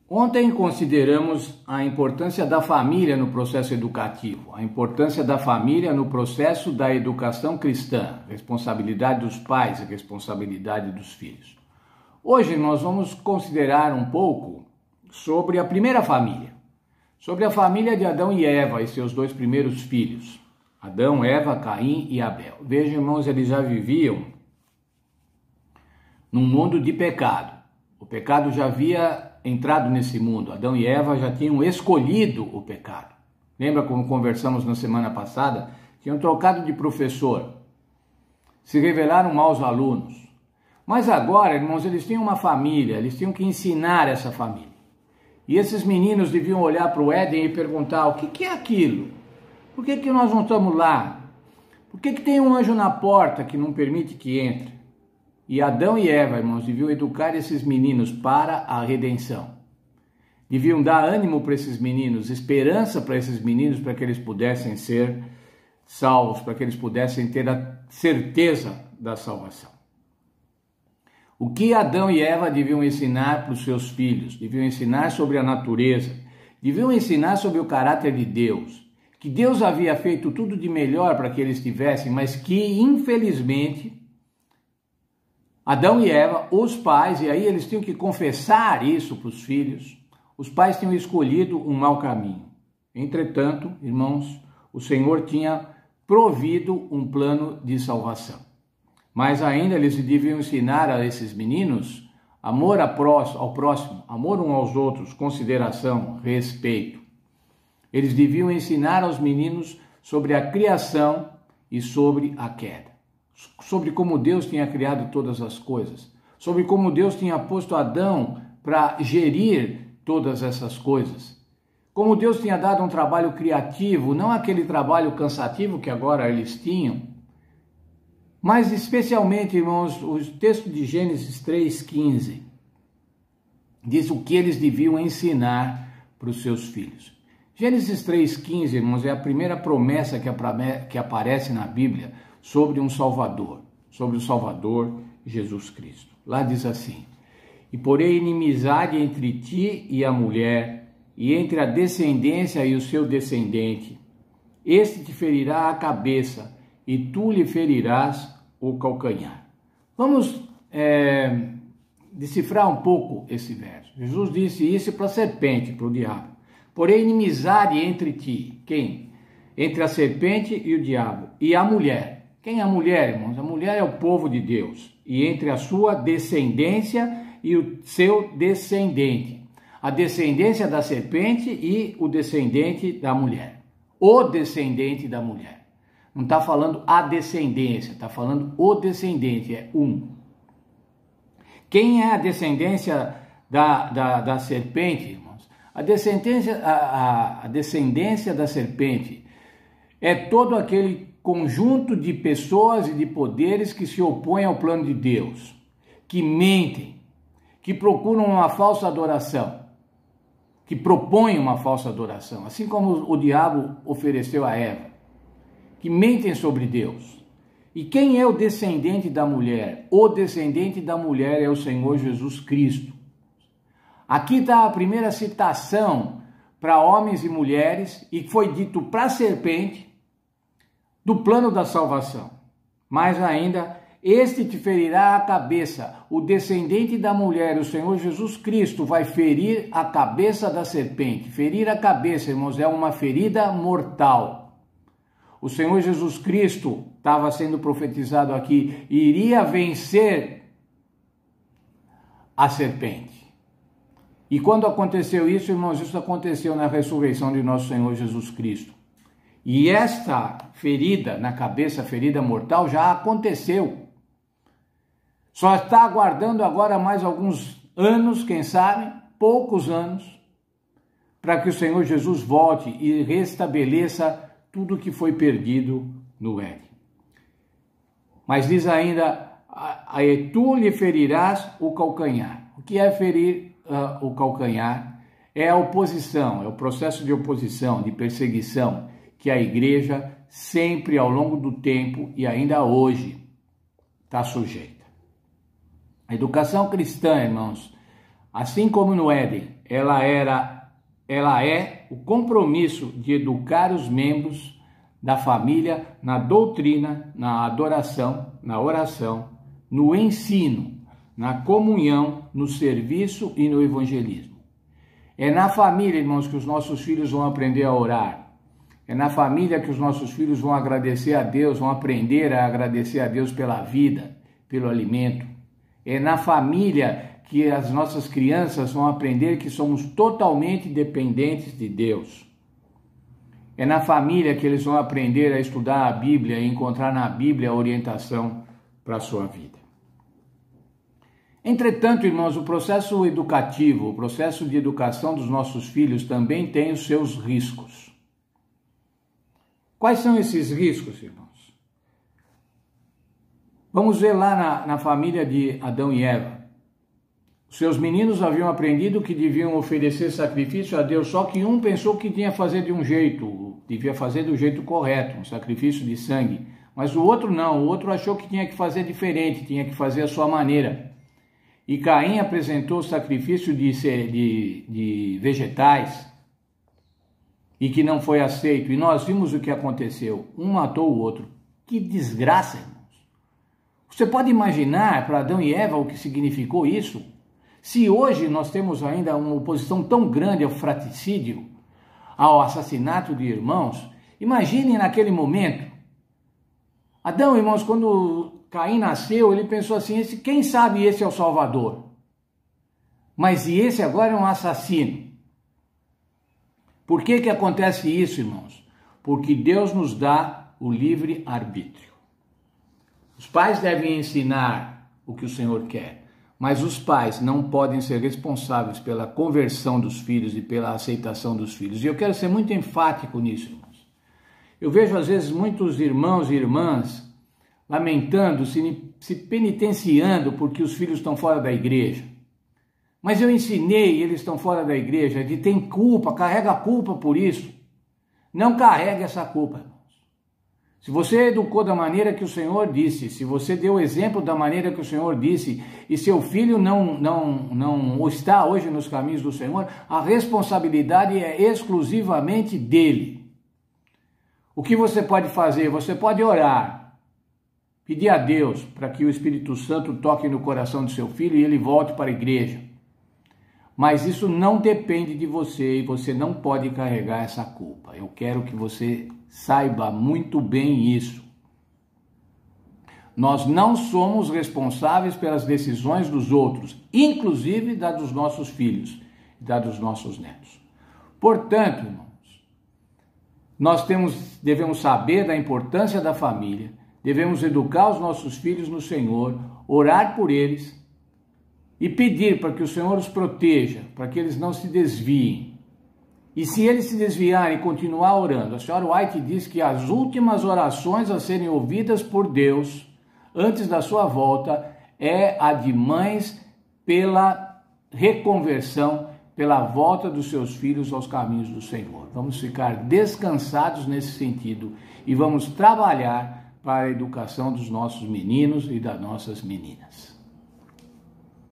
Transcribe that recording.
Ontem consideramos a importância da família no processo educativo, a importância da família no processo da educação cristã, responsabilidade dos pais e responsabilidade dos filhos. Hoje nós vamos considerar um pouco sobre a primeira família, sobre a família de Adão e Eva e seus dois primeiros filhos, Adão, Eva, Caim e Abel. Vejam, irmãos, eles já viviam num mundo de pecado. O pecado já havia entrado nesse mundo. Adão e Eva já tinham escolhido o pecado. Lembra como conversamos na semana passada? Tinham trocado de professor. Se revelaram maus alunos. Mas agora, irmãos, eles tinham uma família. Eles tinham que ensinar essa família. E esses meninos deviam olhar para o Éden e perguntar: o que é aquilo? Por que nós não estamos lá? Por que tem um anjo na porta que não permite que entre? E Adão e Eva, irmãos, deviam educar esses meninos para a redenção. Deviam dar ânimo para esses meninos, esperança para esses meninos, para que eles pudessem ser salvos, para que eles pudessem ter a certeza da salvação. O que Adão e Eva deviam ensinar para os seus filhos? Deviam ensinar sobre a natureza, deviam ensinar sobre o caráter de Deus, que Deus havia feito tudo de melhor para que eles tivessem, mas que, infelizmente, Adão e Eva, os pais, e aí eles tinham que confessar isso para os filhos, os pais tinham escolhido um mau caminho. Entretanto, irmãos, o Senhor tinha provido um plano de salvação. Mas ainda eles deviam ensinar a esses meninos amor ao próximo, amor uns aos outros, consideração, respeito. Eles deviam ensinar aos meninos sobre a criação e sobre a queda. Sobre como Deus tinha criado todas as coisas, sobre como Deus tinha posto Adão para gerir todas essas coisas, como Deus tinha dado um trabalho criativo, não aquele trabalho cansativo que agora eles tinham, mas especialmente, irmãos, o texto de Gênesis 3,15 diz o que eles deviam ensinar para os seus filhos. Gênesis 3,15, irmãos, é a primeira promessa que aparece na Bíblia sobre um Salvador, sobre o Salvador Jesus Cristo. Lá diz assim: e porém inimizade entre ti e a mulher, e entre a descendência e o seu descendente. Este te ferirá a cabeça, e tu lhe ferirás o calcanhar. Vamos decifrar um pouco esse verso. Jesus disse isso para a serpente, para o diabo. Porém inimizade entre ti, quem? Entre a serpente e o diabo, e a mulher. Quem é a mulher, irmãos? A mulher é o povo de Deus. E entre a sua descendência e o seu descendente. A descendência da serpente e o descendente da mulher. O descendente da mulher. Não está falando a descendência, está falando o descendente, é um. Quem é a descendência da serpente, irmãos? A descendência da serpente é todo aquele conjunto de pessoas e de poderes que se opõem ao plano de Deus, que mentem, que procuram uma falsa adoração, que propõem uma falsa adoração, assim como o diabo ofereceu a Eva, que mentem sobre Deus. E quem é o descendente da mulher? O descendente da mulher é o Senhor Jesus Cristo. Aqui está a primeira citação para homens e mulheres, e foi dito para a serpente, do plano da salvação. Mais ainda, este te ferirá a cabeça, o descendente da mulher, o Senhor Jesus Cristo, vai ferir a cabeça da serpente. Ferir a cabeça, irmãos, é uma ferida mortal. O Senhor Jesus Cristo, estava sendo profetizado aqui, iria vencer a serpente. E quando aconteceu isso, irmãos, isso aconteceu na ressurreição de nosso Senhor Jesus Cristo. E esta ferida na cabeça, ferida mortal, já aconteceu. Só está aguardando agora mais alguns anos, quem sabe, poucos anos, para que o Senhor Jesus volte e restabeleça tudo que foi perdido no Éden. Mas diz ainda, e tu lhe ferirás o calcanhar. O que é ferir o calcanhar? É a oposição, é o processo de oposição, de perseguição, que a igreja sempre ao longo do tempo e ainda hoje está sujeita. A educação cristã, irmãos, Assim como no Éden, ela é o compromisso de educar os membros da família na doutrina, na adoração, na oração, no ensino, na comunhão, no serviço e no evangelismo. É na família, irmãos, que os nossos filhos vão aprender a orar. É na família que os nossos filhos vão agradecer a Deus, vão aprender a agradecer a Deus pela vida, pelo alimento. É na família que as nossas crianças vão aprender que somos totalmente dependentes de Deus. É na família que eles vão aprender a estudar a Bíblia e encontrar na Bíblia a orientação para a sua vida. Entretanto, irmãos, o processo educativo, o processo de educação dos nossos filhos também tem os seus riscos. Quais são esses riscos, irmãos? Vamos ver lá na família de Adão e Eva. Os seus meninos haviam aprendido que deviam oferecer sacrifício a Deus, só que um pensou que tinha que fazer de um jeito, devia fazer do jeito correto, um sacrifício de sangue. Mas o outro não, o outro achou que tinha que fazer diferente, tinha que fazer a sua maneira. E Caim apresentou o sacrifício de vegetais e que não foi aceito. E nós vimos o que aconteceu. Um matou o outro. Que desgraça, irmãos. Você pode imaginar para Adão e Eva o que significou isso? Se hoje nós temos ainda uma oposição tão grande ao fratricídio, ao assassinato de irmãos, imagine naquele momento. Adão, irmãos, quando Caim nasceu, ele pensou assim, quem sabe esse é o Salvador? Mas e esse agora é um assassino? Por que acontece isso, irmãos? Porque Deus nos dá o livre arbítrio. Os pais devem ensinar o que o Senhor quer, mas os pais não podem ser responsáveis pela conversão dos filhos e pela aceitação dos filhos. E eu quero ser muito enfático nisso, irmãos. Eu vejo às vezes muitos irmãos e irmãs lamentando, se penitenciando porque os filhos estão fora da igreja. Mas eu ensinei, eles estão fora da igreja, de tem culpa, carrega a culpa por isso. Não carrega essa culpa, irmãos. Se você educou da maneira que o Senhor disse, se você deu exemplo da maneira que o Senhor disse, e seu filho não está hoje nos caminhos do Senhor, a responsabilidade é exclusivamente dele. O que você pode fazer? Você pode orar, pedir a Deus para que o Espírito Santo toque no coração do seu filho e ele volte para a igreja. Mas isso não depende de você e você não pode carregar essa culpa. Eu quero que você saiba muito bem isso. Nós não somos responsáveis pelas decisões dos outros, inclusive da dos nossos filhos e da dos nossos netos. Portanto, irmãos, nós devemos saber da importância da família, devemos educar os nossos filhos no Senhor, orar por eles e pedir para que o Senhor os proteja, para que eles não se desviem. E se eles se desviarem e continuar orando, a senhora White diz que as últimas orações a serem ouvidas por Deus, antes da sua volta, é a de mães pela reconversão, pela volta dos seus filhos aos caminhos do Senhor. Vamos ficar descansados nesse sentido e vamos trabalhar para a educação dos nossos meninos e das nossas meninas.